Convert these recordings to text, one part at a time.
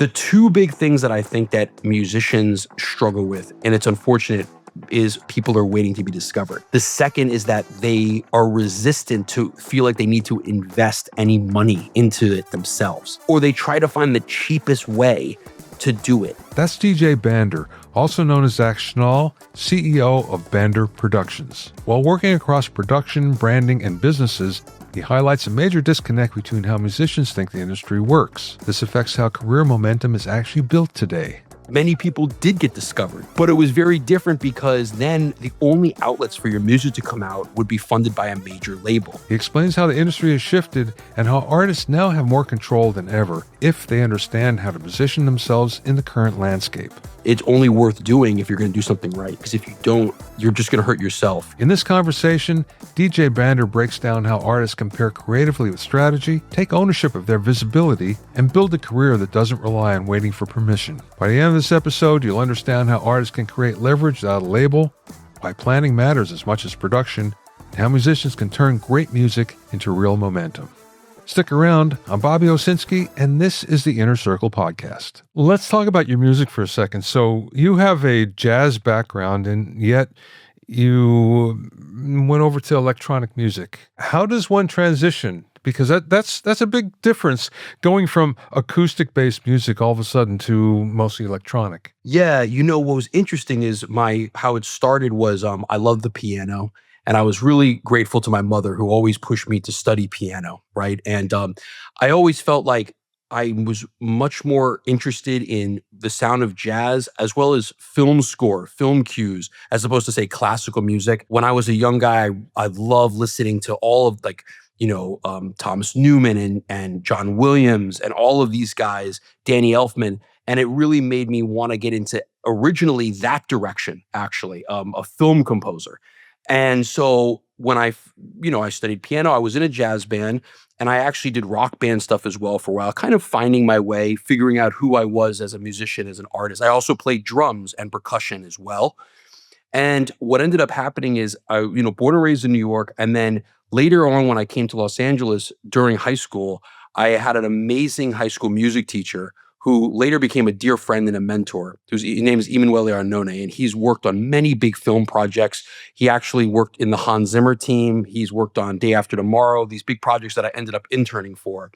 The two big things that I think that musicians struggle with, and it's unfortunate, is people are waiting to be discovered. The second is that they are resistant to feel like they need to invest any money into it themselves, or they try to find the cheapest way to do it. That's DJ Bander, also known as Zach Schnall, CEO of Bander Productions. While working across production, branding, and businesses, he highlights a major disconnect between how musicians think the industry works. This affects how career momentum is actually built today. Many people did get discovered, but it was very different because then the only outlets for your music to come out would be funded by a major label. He explains how the industry has shifted and how artists now have more control than ever if they understand how to position themselves in the current landscape. It's only worth doing if you're going to do something right, because if you don't, you're just going to hurt yourself. In this conversation, DJ Bander breaks down how artists can pair creatively with strategy, take ownership of their visibility, and build a career that doesn't rely on waiting for permission. By the end of this episode, you'll understand how artists can create leverage without a label, why planning matters as much as production, and how musicians can turn great music into real momentum. Stick around. I'm Bobby Owsinski, and this is the Inner Circle Podcast. Let's talk about your music for a second. So you have a jazz background, and yet you went over to electronic music. How does one transition? Because that's a big difference, going from acoustic-based music all of a sudden to mostly electronic. Yeah, what was interesting is how it started was I loved the piano. And I was really grateful to my mother, who always pushed me to study piano, right? And I always felt like I was much more interested in the sound of jazz as well as film score, film cues, as opposed to, say, classical music. When I was a young guy, I loved listening to all of Thomas Newman and John Williams and all of these guys, Danny Elfman. And it really made me want to get into originally that direction, actually, a film composer. And so when I studied piano, I was in a jazz band, and I actually did rock band stuff as well for a while, kind of finding my way, figuring out who I was as a musician, as an artist. I also played drums and percussion as well. And what ended up happening is born and raised in New York. And then later on, when I came to Los Angeles during high school, I had an amazing high school music teacher who later became a dear friend and a mentor. His name is Emanuele Arnone, and he's worked on many big film projects. He actually worked in the Hans Zimmer team. He's worked on Day After Tomorrow, these big projects that I ended up interning for.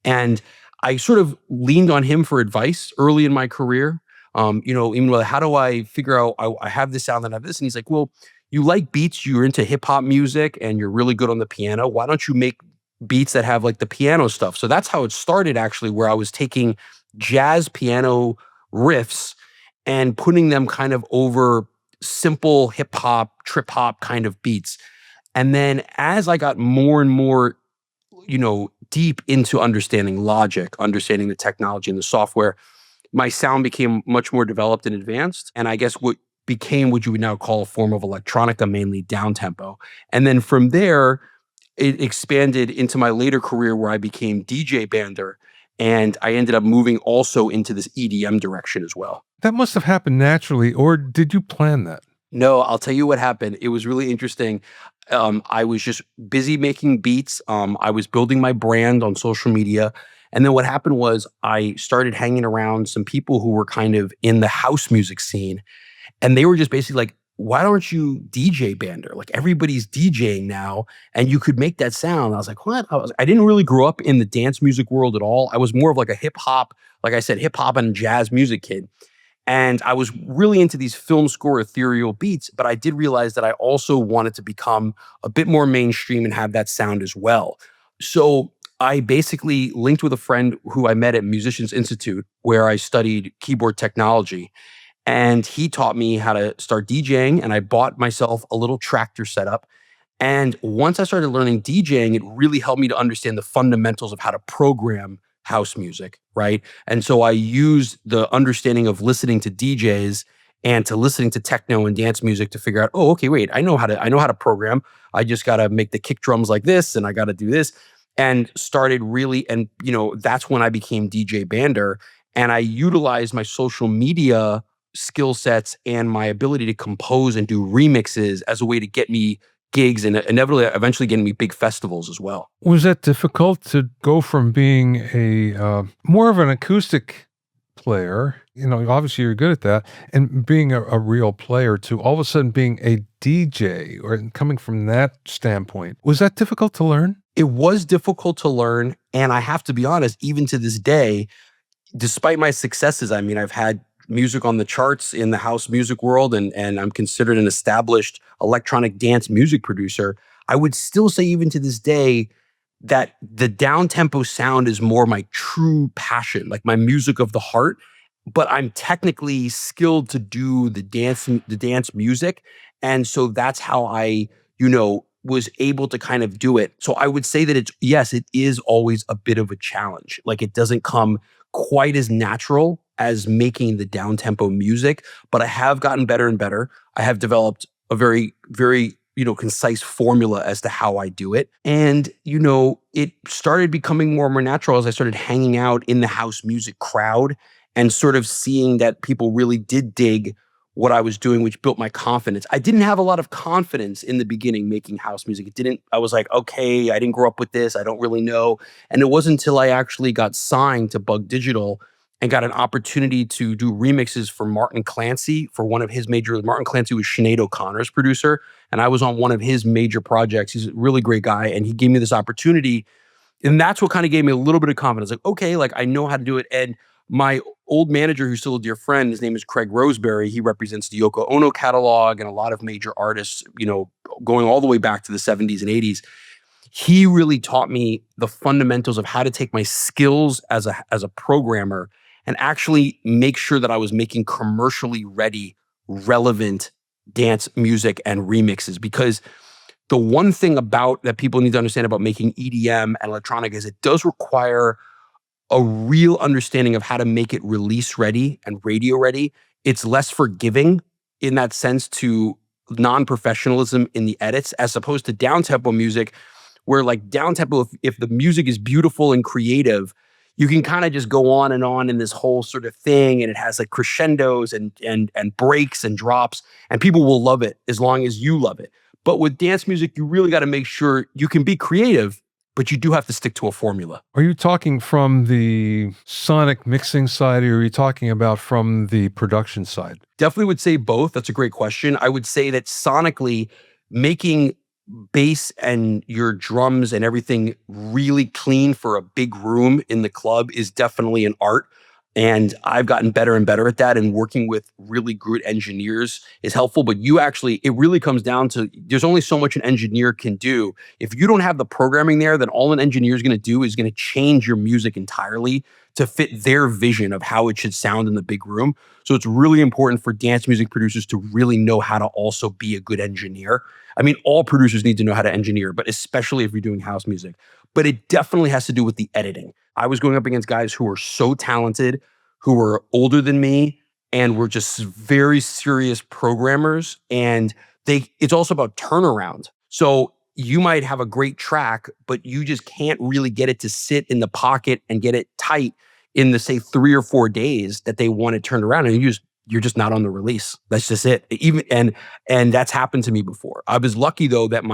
And I sort of leaned on him for advice early in my career. Emanuele, how do I figure out, I have this sound and I have this? And he's like, well, you like beats, you're into hip hop music, and you're really good on the piano. Why don't you make beats that have like the piano stuff? So that's how it started, actually, where I was taking jazz piano riffs and putting them kind of over simple hip hop, trip hop kind of beats. And then as I got more and more, deep into understanding logic, understanding the technology and the software, my sound became much more developed and advanced. And I guess what became what you would now call a form of electronica, mainly downtempo. And then from there, it expanded into my later career where I became DJ Bander. And I ended up moving also into this EDM direction as well. That must have happened naturally, or did you plan that? No, I'll tell you what happened. It was really interesting. I was just busy making beats. I was building my brand on social media. And then what happened was I started hanging around some people who were kind of in the house music scene. And they were just basically like, why don't you DJ Bander? Like, everybody's DJing now, and you could make that sound. I was like, what? I didn't really grow up in the dance music world at all. I was more of like a hip hop, like I said, hip hop and jazz music kid. And I was really into these film score ethereal beats, but I did realize that I also wanted to become a bit more mainstream and have that sound as well. So I basically linked with a friend who I met at Musicians Institute, where I studied keyboard technology. And he taught me how to start DJing, and I bought myself a little tractor setup. And once I started learning DJing, it really helped me to understand the fundamentals of how to program house music, right? And so I used the understanding of listening to DJs and to listening to techno and dance music to figure out, oh, okay, wait, I know how to program. I just got to make the kick drums like this, and I got to do this. And started really, and that's when I became DJ Bander. And I utilized my social media skill sets and my ability to compose and do remixes as a way to get me gigs and inevitably eventually getting me big festivals as well. Was that difficult to go from being a more of an acoustic player, obviously you're good at that, and being a real player to all of a sudden being a DJ or coming from that standpoint, was that difficult to learn? It was difficult to learn, and I have to be honest, even to this day, despite my successes, I mean, I've had music on the charts in the house music world, and I'm considered an established electronic dance music producer. I would still say, even to this day, that the down tempo sound is more my true passion, like my music of the heart. But I'm technically skilled to do the dance music, and so that's how I, was able to kind of do it. So I would say that it's yes, it is always a bit of a challenge. Like it doesn't come quite as natural as making the down tempo music, but I have gotten better and better. I have developed a very, very, concise formula as to how I do it. And, it started becoming more and more natural as I started hanging out in the house music crowd and sort of seeing that people really did dig what I was doing, which built my confidence. I didn't have a lot of confidence in the beginning making house music. I was like, okay, I didn't grow up with this. I don't really know. And it wasn't until I actually got signed to Bug Digital and got an opportunity to do remixes for Martin Clancy for one of his major. Martin Clancy was Sinead O'Connor's producer, and I was on one of his major projects. He's a really great guy, and he gave me this opportunity, and that's what kind of gave me a little bit of confidence. Like, okay, like I know how to do it. And my old manager, who's still a dear friend, his name is Craig Roseberry. He represents the Yoko Ono catalog and a lot of major artists, going all the way back to the 70s and 80s. He really taught me the fundamentals of how to take my skills as a programmer and actually make sure that I was making commercially ready, relevant dance music and remixes. Because the one thing about that people need to understand about making EDM and electronic is it does require a real understanding of how to make it release ready and radio ready. It's less forgiving in that sense to non-professionalism in the edits as opposed to down-tempo music, where like down-tempo, if the music is beautiful and creative, you can kind of just go on in this whole sort of thing, and it has like crescendos and breaks and drops, and people will love it as long as you love it. But with dance music, you really got to make sure you can be creative, but you do have to stick to a formula. Are you talking from the sonic mixing side, or are you talking about from the production side? Definitely would say both. That's a great question. I would say that sonically, making bass and your drums and everything really clean for a big room in the club is definitely an art. And I've gotten better and better at that. And working with really good engineers is helpful. But it really comes down to there's only so much an engineer can do. If you don't have the programming there, then all an engineer is going to do is going to change your music entirely to fit their vision of how it should sound in the big room. So it's really important for dance music producers to really know how to also be a good engineer. I mean, all producers need to know how to engineer, but especially if you're doing house music. But it definitely has to do with the editing. I was going up against guys who were so talented, who were older than me, and were just very serious programmers. And it's also about turnaround. So you might have a great track, but you just can't really get it to sit in the pocket and get it tight in the, say, 3 or 4 days that they want it turned around. And you're just not on the release. That's just it. And that's happened to me before. I was lucky though that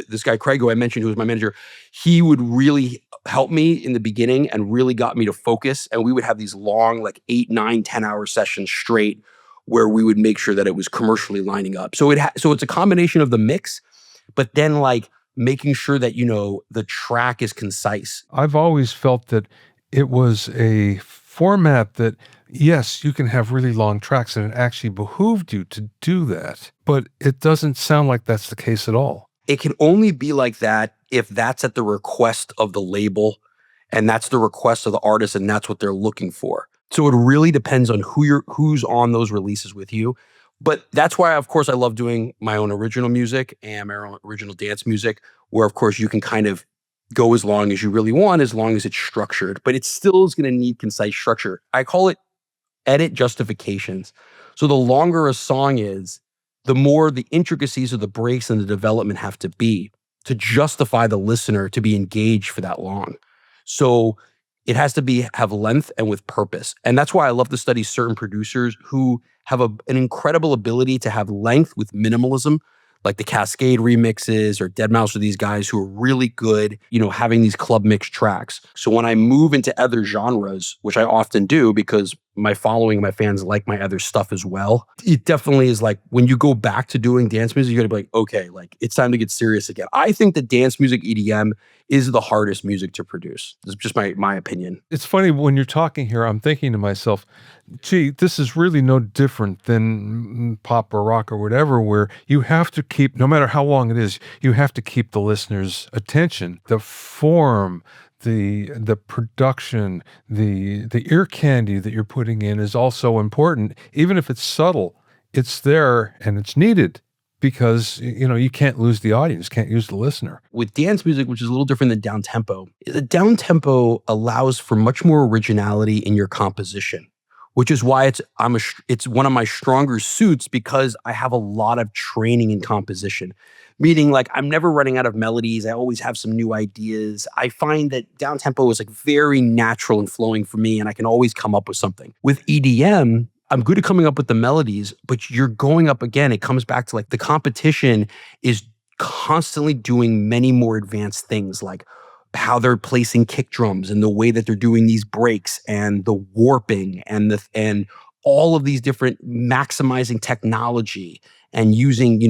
this guy Craig, who I mentioned, who was my manager, he would really help me in the beginning and really got me to focus. And we would have these long, like 8, 9, 10-hour sessions straight where we would make sure that it was commercially lining up. So it's a combination of the mix, but then like making sure that, the track is concise. I've always felt that it was a format that, yes, you can have really long tracks and it actually behooved you to do that, but it doesn't sound like that's the case at all. It can only be like that if that's at the request of the label and that's the request of the artist and that's what they're looking for. So it really depends on who's on those releases with you. But that's why, of course, I love doing my own original music and my own original dance music, where, of course, you can kind of go as long as you really want, as long as it's structured. But it still is going to need concise structure. I call it edit justifications. So the longer a song is, the more the intricacies of the breaks and the development have to be to justify the listener to be engaged for that long. So it has to have length and with purpose. And that's why I love to study certain producers who have an incredible ability to have length with minimalism, like the Cascade remixes or Deadmau5, or these guys who are really good, having these club mix tracks. So when I move into other genres, which I often do because my following, my fans like my other stuff as well. It definitely is like when you go back to doing dance music, you gotta be like, okay, like it's time to get serious again. I think that dance music, EDM, is the hardest music to produce. It's just my opinion. It's funny when you're talking here, I'm thinking to myself, gee, this is really no different than pop or rock or whatever, where you have to keep, no matter how long it is, you have to keep the listener's attention. The form, the production, the ear candy that you're putting in is also important. Even if it's subtle, it's there and it's needed because you can't lose the audience, can't use the listener. With dance music, which is a little different than down tempo, the down tempo allows for much more originality in your composition, which is why it's one of my stronger suits because I have a lot of training in composition. Meaning, like, I'm never running out of melodies. I always have some new ideas. I find that down tempo is like very natural and flowing for me, and I can always come up with something. With EDM, I'm good at coming up with the melodies, but you're going up again. It comes back to like the competition is constantly doing many more advanced things, like how they're placing kick drums and the way that they're doing these breaks and the warping and all of these different maximizing technology and using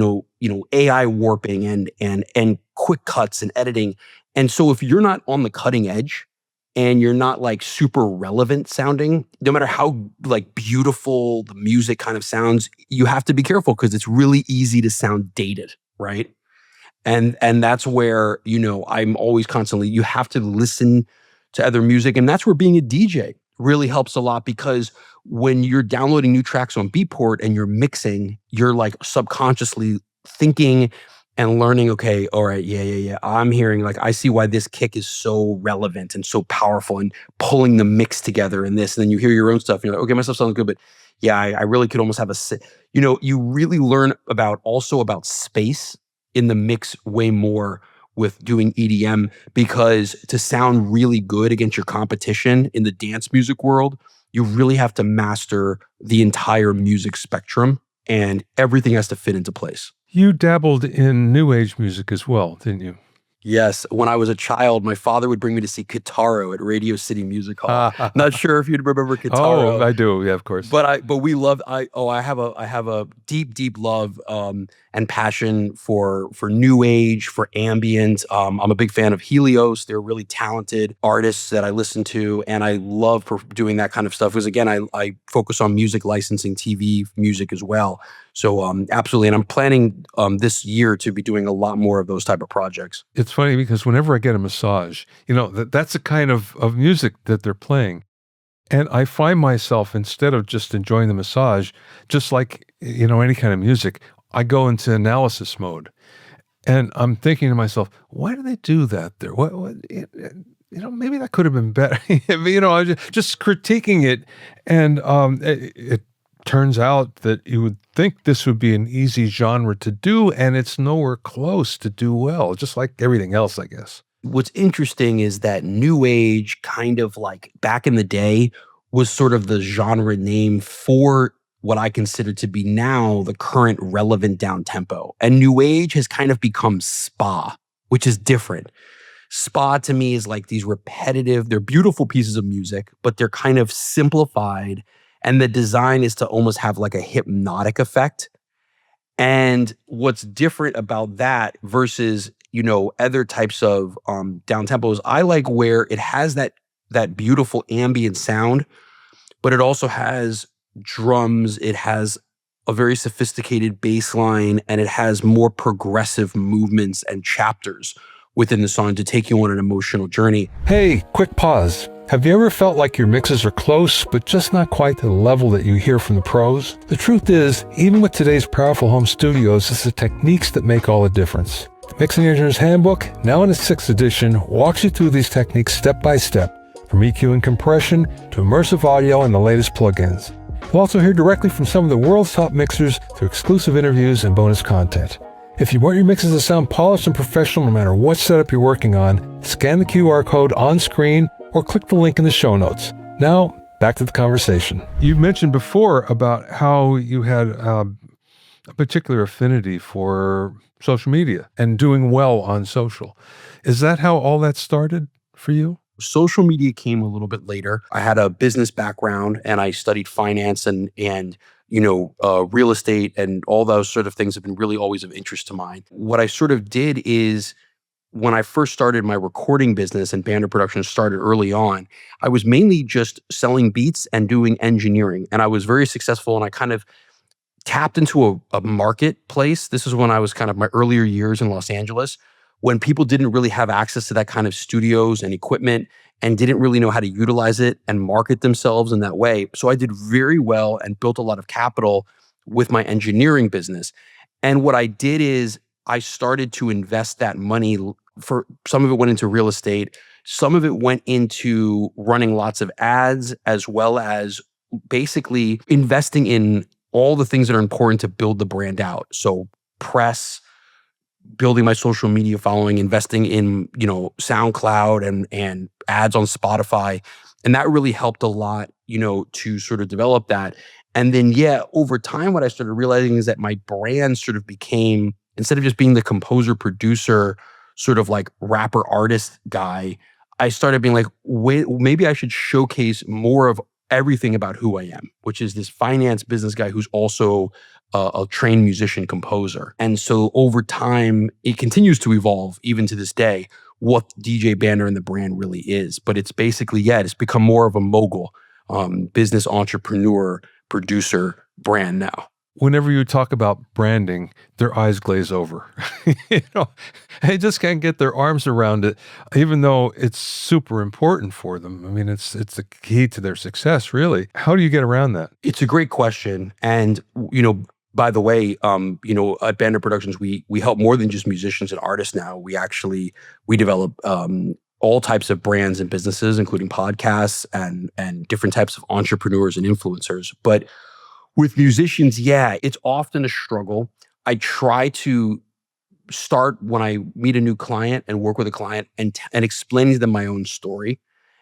AI warping and quick cuts and editing. And so if you're not on the cutting edge and you're not like super relevant sounding, no matter how like beautiful the music kind of sounds, you have to be careful because it's really easy to sound dated, right? And that's where, I'm always constantly, you have to listen to other music. And that's where being a DJ really helps a lot because when you're downloading new tracks on Beatport and you're mixing, you're like subconsciously thinking and learning, okay, all right, yeah. I'm hearing like, I see why this kick is so relevant and so powerful and pulling the mix together and this. And then you hear your own stuff and you're like, okay, my stuff sounds good, but yeah, I really could almost have you really learn about space in the mix way more with doing EDM because to sound really good against your competition in the dance music world, you really have to master the entire music spectrum and everything has to fit into place. You dabbled in new age music as well, didn't you? Yes, when I was a child, my father would bring me to see Kitaro at Radio City Music Hall. Not sure if you'd remember Oh, Kitaro. I do. Yeah, of course. But we love I have a deep love and passion for new age, for ambient. I'm a big fan of Helios. They're really talented artists that I listen to, and I love doing that kind of stuff because again, I focus on music licensing, TV music as well. So absolutely, and I'm planning this year to be doing a lot more of those type of projects. It's funny because whenever I get a massage, that's the kind of music that they're playing. And I find myself, instead of just enjoying the massage, just like, any kind of music, I go into analysis mode. And I'm thinking to myself, why do they do that there? Maybe that could have been better. I was just critiquing it. And it turns out that you would think this would be an easy genre to do, and it's nowhere close to do well, just like everything else, I guess. What's interesting is that new age kind of like back in the day was sort of the genre name for what I consider to be now the current relevant down tempo. And new age has kind of become spa, which is different. Spa to me is like these repetitive, they're beautiful pieces of music, but they're kind of simplified. And the design is to almost have like a hypnotic effect. And what's different about that versus, other types of down tempos, I like where it has that beautiful ambient sound, but it also has drums, it has a very sophisticated bass line, and it has more progressive movements and chapters within the song to take you on an emotional journey. Hey, quick pause. Have you ever felt like your mixes are close, but just not quite to the level that you hear from the pros? The truth is, even with today's powerful home studios, it's the techniques that make all the difference. The Mixing Engineer's Handbook, now in its 6th edition, walks you through these techniques step by step, from EQ and compression to immersive audio and the latest plugins. You'll also hear directly from some of the world's top mixers through exclusive interviews and bonus content. If you want your mixes to sound polished and professional no matter what setup you're working on, scan the QR code on screen or click the link in the show notes. Now, back to the conversation. You mentioned before about how you had a particular affinity for social media and doing well on social. Is that how all that started for you? Social media came a little bit later. I had a business background and I studied finance and real estate, and all those sort of things have been really always of interest to mine. What I sort of did is when I first started my recording business and Banner Production started early on, I was mainly just selling beats and doing engineering. And I was very successful, and I kind of tapped into a marketplace. This is when I was kind of my earlier years in Los Angeles, when people didn't really have access to that kind of studios and equipment and didn't really know how to utilize it and market themselves in that way. So I did very well and built a lot of capital with my engineering business. And what I did is I started to invest that money. For some of it went into real estate, some of it went into running lots of ads, as well as basically investing in all the things that are important to build the brand out. So press, building my social media following, investing in, SoundCloud and ads on Spotify. And that really helped a lot, to sort of develop that. And then, yeah, over time, what I started realizing is that my brand sort of became, instead of just being the composer, producer, sort of like rapper artist guy, I started being like, wait, maybe I should showcase more of everything about who I am, which is this finance business guy who's also a trained musician composer. And so over time, it continues to evolve even to this day, what DJ Banner and the brand really is. But it's basically, it's become more of a mogul, business entrepreneur, producer brand now. Whenever you talk about branding, their eyes glaze over. They just can't get their arms around it, even though it's super important for them. I mean, it's the key to their success, really. How do you get around that? It's a great question. And, by the way, at Banner Productions, we help more than just musicians and artists now. We develop all types of brands and businesses, including podcasts and different types of entrepreneurs and influencers. But with musicians, it's often a struggle. I try to start when I meet a new client and work with a client and explaining to them my own story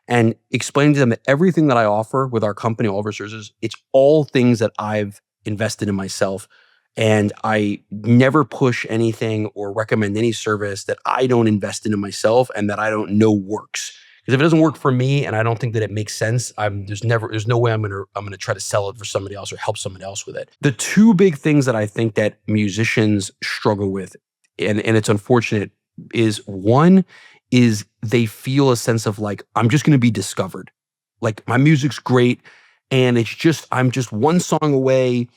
and explaining to them that everything that I offer with our company, all of our services, it's all things that I've invested in myself. And I never push anything or recommend any service that I don't invest into myself and that I don't know works. Because if it doesn't work for me and I don't think that it makes sense, there's no way I'm gonna try to sell it for somebody else or help somebody else with it. The two big things that I think that musicians struggle with, and it's unfortunate, is one is they feel a sense of like, I'm just gonna be discovered. Like my music's great, and I'm just one song away,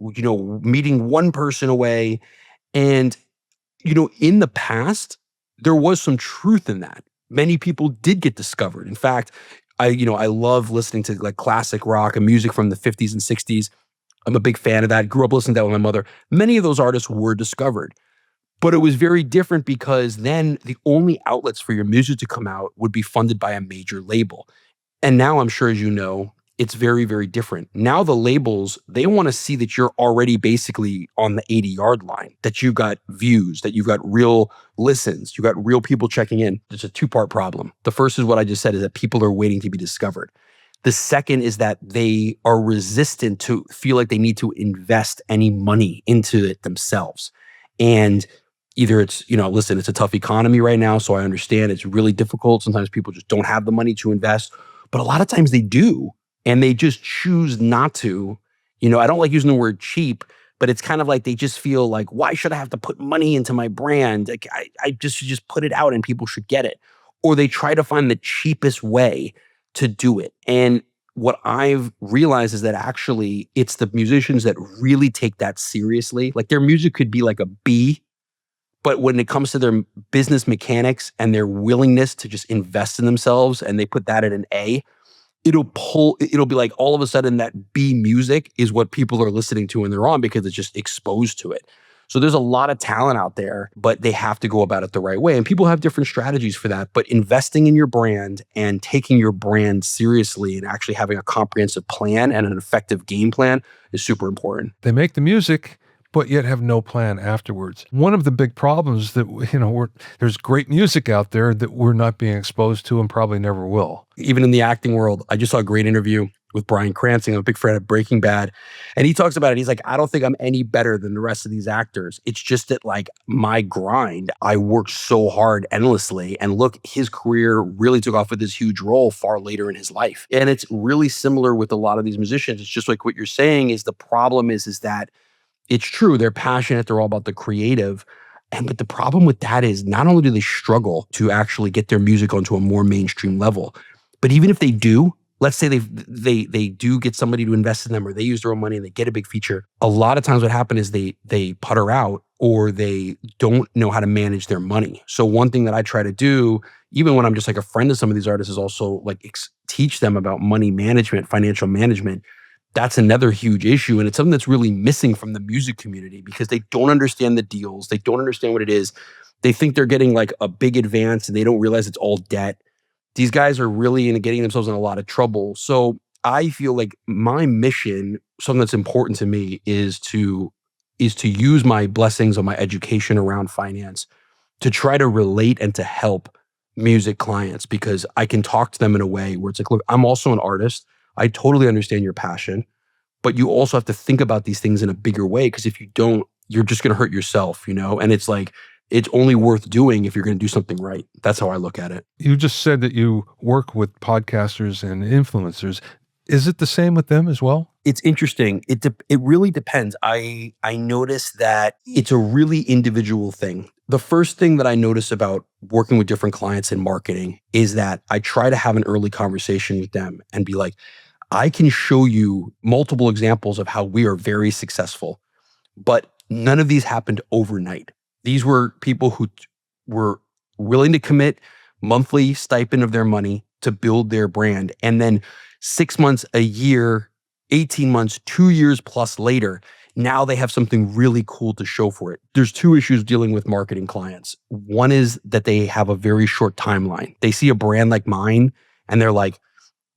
meeting one person away. And, in the past, there was some truth in that. Many people did get discovered. In fact, I love listening to like classic rock and music from the 50s and 60s. I'm a big fan of that. Grew up listening to that with my mother. Many of those artists were discovered. But it was very different because then the only outlets for your music to come out would be funded by a major label. And now I'm sure, as you know, it's very, very different. Now the labels, they want to see that you're already basically on the 80-yard line, that you've got views, that you've got real listens, you've got real people checking in. It's a two-part problem. The first is what I just said, is that people are waiting to be discovered. The second is that they are resistant to feel like they need to invest any money into it themselves. And either it's, listen, it's a tough economy right now, so I understand it's really difficult. Sometimes people just don't have the money to invest, but a lot of times they do. And they just choose not to. I don't like using the word cheap, but it's kind of like they just feel like, why should I have to put money into my brand? Like I just should just put it out and people should get it. Or they try to find the cheapest way to do it. And what I've realized is that actually it's the musicians that really take that seriously. Like their music could be like a B, but when it comes to their business mechanics and their willingness to just invest in themselves and they put that at an A, it'll be like all of a sudden that B music is what people are listening to when they're on because it's just exposed to it. So there's a lot of talent out there, but they have to go about it the right way. And people have different strategies for that. But investing in your brand and taking your brand seriously and actually having a comprehensive plan and an effective game plan is super important. They make the music, but yet have no plan afterwards. One of the big problems that, there's great music out there that we're not being exposed to and probably never will. Even in the acting world, I just saw a great interview with Bryan Cranston. I'm a big fan of Breaking Bad. And he talks about it. He's like, I don't think I'm any better than the rest of these actors. It's just that like my grind, I worked so hard endlessly. And look, his career really took off with this huge role far later in his life. And it's really similar with a lot of these musicians. It's just like what you're saying is the problem is that it's true. They're passionate. They're all about the creative. But the problem with that is not only do they struggle to actually get their music onto a more mainstream level, but even if they do, let's say they do get somebody to invest in them or they use their own money and they get a big feature. A lot of times what happens is they putter out or they don't know how to manage their money. So one thing that I try to do, even when I'm just like a friend of some of these artists, is also like teach them about money management, financial management. That's another huge issue. And it's something that's really missing from the music community because they don't understand the deals. They don't understand what it is. They think they're getting like a big advance and they don't realize it's all debt. These guys are really getting themselves in a lot of trouble. So I feel like my mission, something that's important to me is to use my blessings of my education around finance to try to relate and to help music clients because I can talk to them in a way where it's like, look, I'm also an artist. I totally understand your passion, but you also have to think about these things in a bigger way because if you don't, you're just going to hurt yourself, And it's like, it's only worth doing if you're going to do something right. That's how I look at it. You just said that you work with podcasters and influencers. Is it the same with them as well? It's interesting. It really depends. I notice that it's a really individual thing. The first thing that I notice about working with different clients in marketing is that I try to have an early conversation with them and be like, I can show you multiple examples of how we are very successful, but none of these happened overnight. These were people who were willing to commit monthly stipend of their money to build their brand. And then 6 months, a year, 18 months, 2 years plus later, now they have something really cool to show for it. There's two issues dealing with marketing clients. One is that they have a very short timeline. They see a brand like mine and they're like,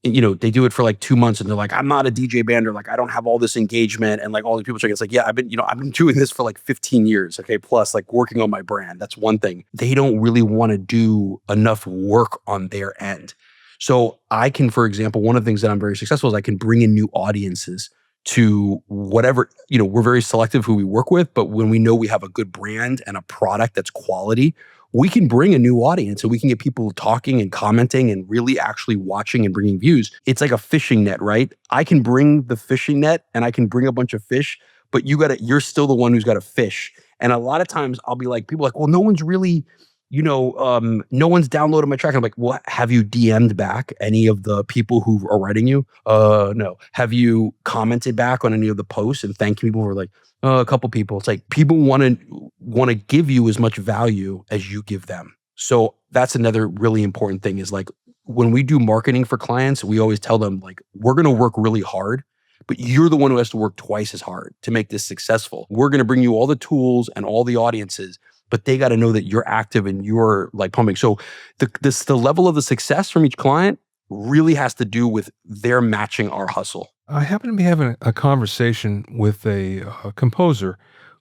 they do it for like 2 months and they're like, I'm not a DJ bander. Like I don't have all this engagement and like all these people saying, it's like, yeah, I've been doing this for like 15 years. Okay. Plus like working on my brand. That's one thing. They don't really want to do enough work on their end. So I can, for example, one of the things that I'm very successful is I can bring in new audiences to whatever, we're very selective who we work with, but when we know we have a good brand and a product that's quality, we can bring a new audience and we can get people talking and commenting and really actually watching and bringing views. It's like a fishing net, right? I can bring the fishing net and I can bring a bunch of fish, but you're still the one who's got to fish. And a lot of times I'll be like, people are like, well, no one's really, no one's downloaded my track. I'm like, well, have you DM'd back any of the people who are writing you? No. Have you commented back on any of the posts and thanking people for like, a couple people? It's like people want to give you as much value as you give them. So that's another really important thing is like when we do marketing for clients, we always tell them like, we're going to work really hard, but you're the one who has to work twice as hard to make this successful. We're going to bring you all the tools and all the audiences, but they got to know that you're active and you're like pumping. So the level of the success from each client really has to do with their matching our hustle. I happened to be having a conversation with a composer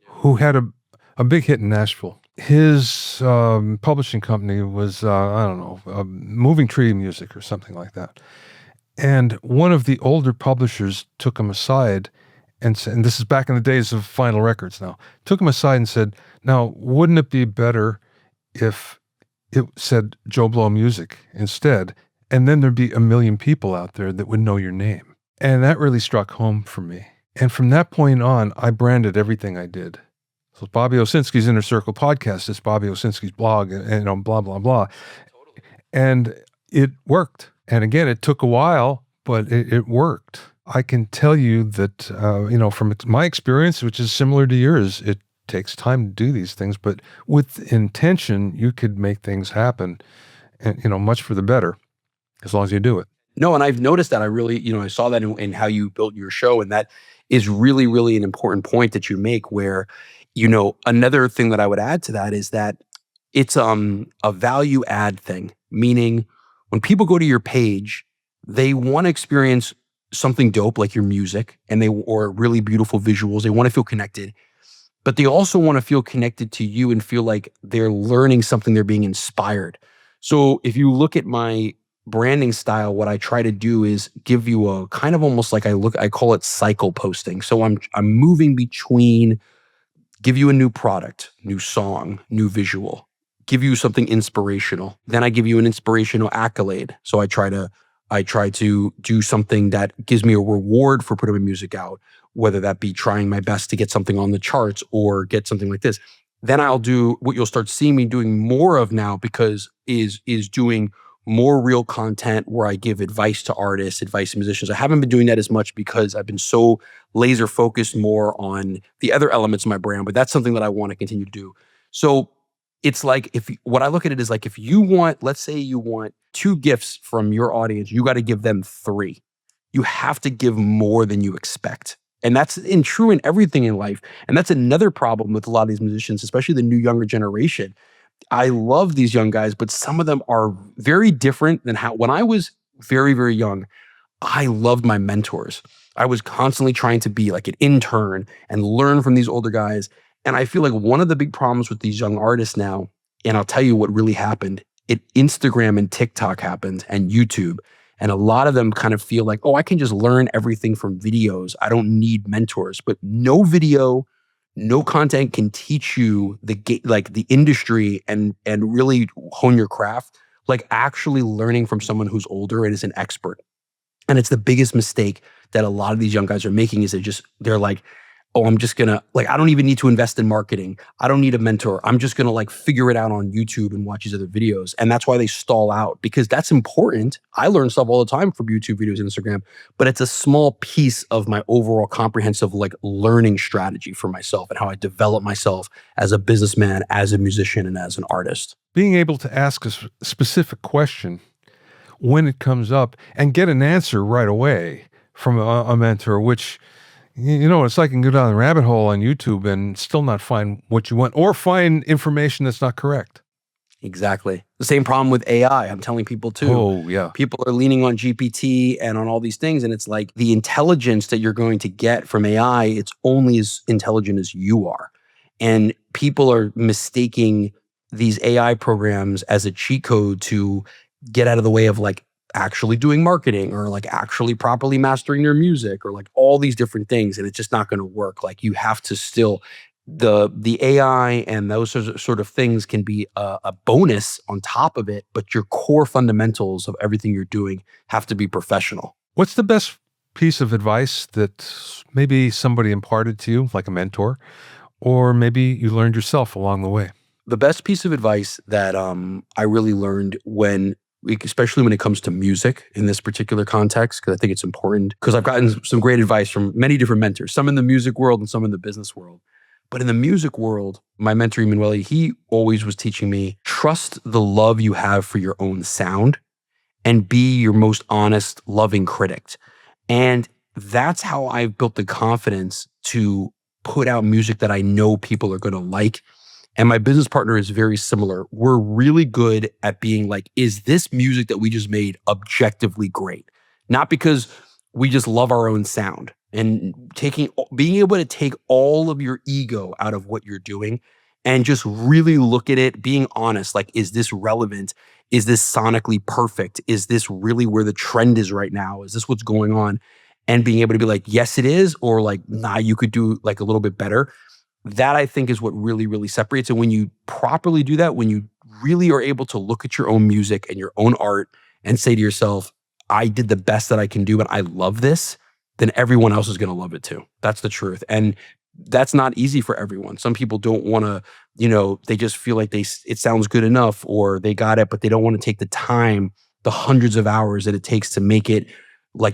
who had a big hit in Nashville. His publishing company was, I don't know, Moving Tree Music or something like that. And one of the older publishers took him aside and this is back in the days of Final Records now, took him aside and said, now, wouldn't it be better if it said Joe Blow Music instead? And then there'd be a million people out there that would know your name. And that really struck home for me. And from that point on, I branded everything I did. So Bobby Owsinski's Inner Circle podcast is Bobby Owsinski's blog and blah, blah, blah. And it worked. And again, it took a while, but it worked. I can tell you that, from my experience, which is similar to yours, it takes time to do these things, but with intention, you could make things happen and, much for the better as long as you do it. No, and I've noticed that I really, I saw that in how you built your show. And that is really, really an important point that you make where, another thing that I would add to that is that it's a value add thing, meaning when people go to your page, they want to experience something dope like your music or really beautiful visuals. They want to feel connected, but they also want to feel connected to you and feel like they're learning something, they're being inspired. So if you look at my branding style, what I try to do is give you a kind of almost like I call it cycle posting. So I'm moving between give you a new product, new song, new visual, give you something inspirational. Then I give you an inspirational accolade. So I try to do something that gives me a reward for putting my music out, whether that be trying my best to get something on the charts or get something like this. Then I'll do what you'll start seeing me doing more of now because is doing more real content where I give advice to artists, advice to musicians. I haven't been doing that as much because I've been so laser focused more on the other elements of my brand, but that's something that I want to continue to do. So it's like what I look at it is like if you want, let's say you want 2 gifts from your audience, you got to give them 3. You have to give more than you expect. And that's true in everything in life. And that's another problem with a lot of these musicians, especially the new younger generation. I love these young guys, but some of them are very different than how when I was very, very young, I loved my mentors. I was constantly trying to be like an intern and learn from these older guys. And I feel like one of the big problems with these young artists now, and I'll tell you what really happened, Instagram and TikTok happened and YouTube. And a lot of them kind of feel like, oh, I can just learn everything from videos. I don't need mentors. But no video, no content can teach you the industry and really hone your craft, like actually learning from someone who's older and is an expert. And it's the biggest mistake that a lot of these young guys are making is they're like, oh, I'm just gonna I don't even need to invest in marketing. I don't need a mentor. I'm just gonna figure it out on YouTube and watch these other videos. And that's why they stall out because that's important. I learn stuff all the time from YouTube videos and Instagram, but it's a small piece of my overall comprehensive learning strategy for myself and how I develop myself as a businessman, as a musician, and as an artist. Being able to ask a specific question when it comes up and get an answer right away from a mentor, which it's like you can go down the rabbit hole on YouTube and still not find what you want or find information that's not correct. Exactly. The same problem with AI. I'm telling people too. Oh, yeah. People are leaning on GPT and on all these things. And it's like the intelligence that you're going to get from AI, it's only as intelligent as you are. And people are mistaking these AI programs as a cheat code to get out of the way of actually doing marketing or actually properly mastering their music or all these different things. And it's just not going to work. You have to still, the AI and those sort of things can be a bonus on top of it, but your core fundamentals of everything you're doing have to be professional. What's the best piece of advice that maybe somebody imparted to you, like a mentor, or maybe you learned yourself along the way? The best piece of advice that I really learned especially when it comes to music in this particular context, because I think it's important, because I've gotten some great advice from many different mentors, some in the music world and some in the business world. But in the music world, my mentor, Emanuele, he always was teaching me, trust the love you have for your own sound and be your most honest, loving critic. And that's how I've built the confidence to put out music that I know people are going to like. And my business partner is very similar. We're really good at being like, is this music that we just made objectively great? Not because we just love our own sound and being able to take all of your ego out of what you're doing and just really look at it, being honest, is this relevant? Is this sonically perfect? Is this really where the trend is right now? Is this what's going on? And being able to be like, yes, it is, or nah, you could do a little bit better. That I think is what really, really separates. And when you properly do that, when you really are able to look at your own music and your own art and say to yourself, I did the best that I can do and I love this, then everyone else is going to love it too. That's the truth. And that's not easy for everyone. Some people don't want to, they just feel like it sounds good enough or they got it, but they don't want to take the time, the hundreds of hours that it takes to make it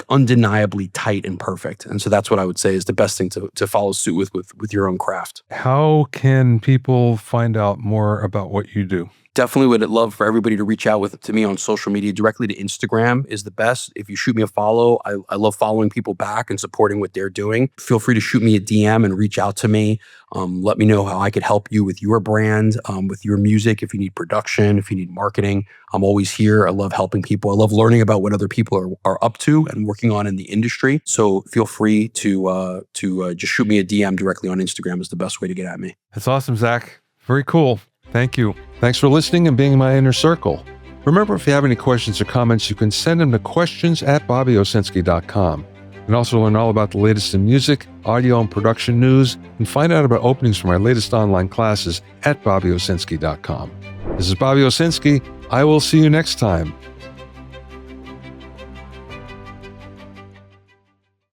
undeniably tight and perfect. And so that's what I would say is the best thing to follow suit with your own craft. How can people find out more about what you do? Definitely would love for everybody to reach out to me on social media. Directly to Instagram is the best. If you shoot me a follow, I love following people back and supporting what they're doing. Feel free to shoot me a DM and reach out to me. Let me know how I could help you with your brand, with your music. If you need production, if you need marketing, I'm always here. I love helping people. I love learning about what other people are up to and working on in the industry. So feel free to just shoot me a DM directly on Instagram is the best way to get at me. That's awesome, Zach. Very cool. Thank you. Thanks for listening and being in my inner circle. Remember, if you have any questions or comments, you can send them to questions@bobbyowsinski.com. You can also learn all about the latest in music, audio, and production news, and find out about openings for my latest online classes at bobbyowsinski.com. This is Bobby Owsinski. I will see you next time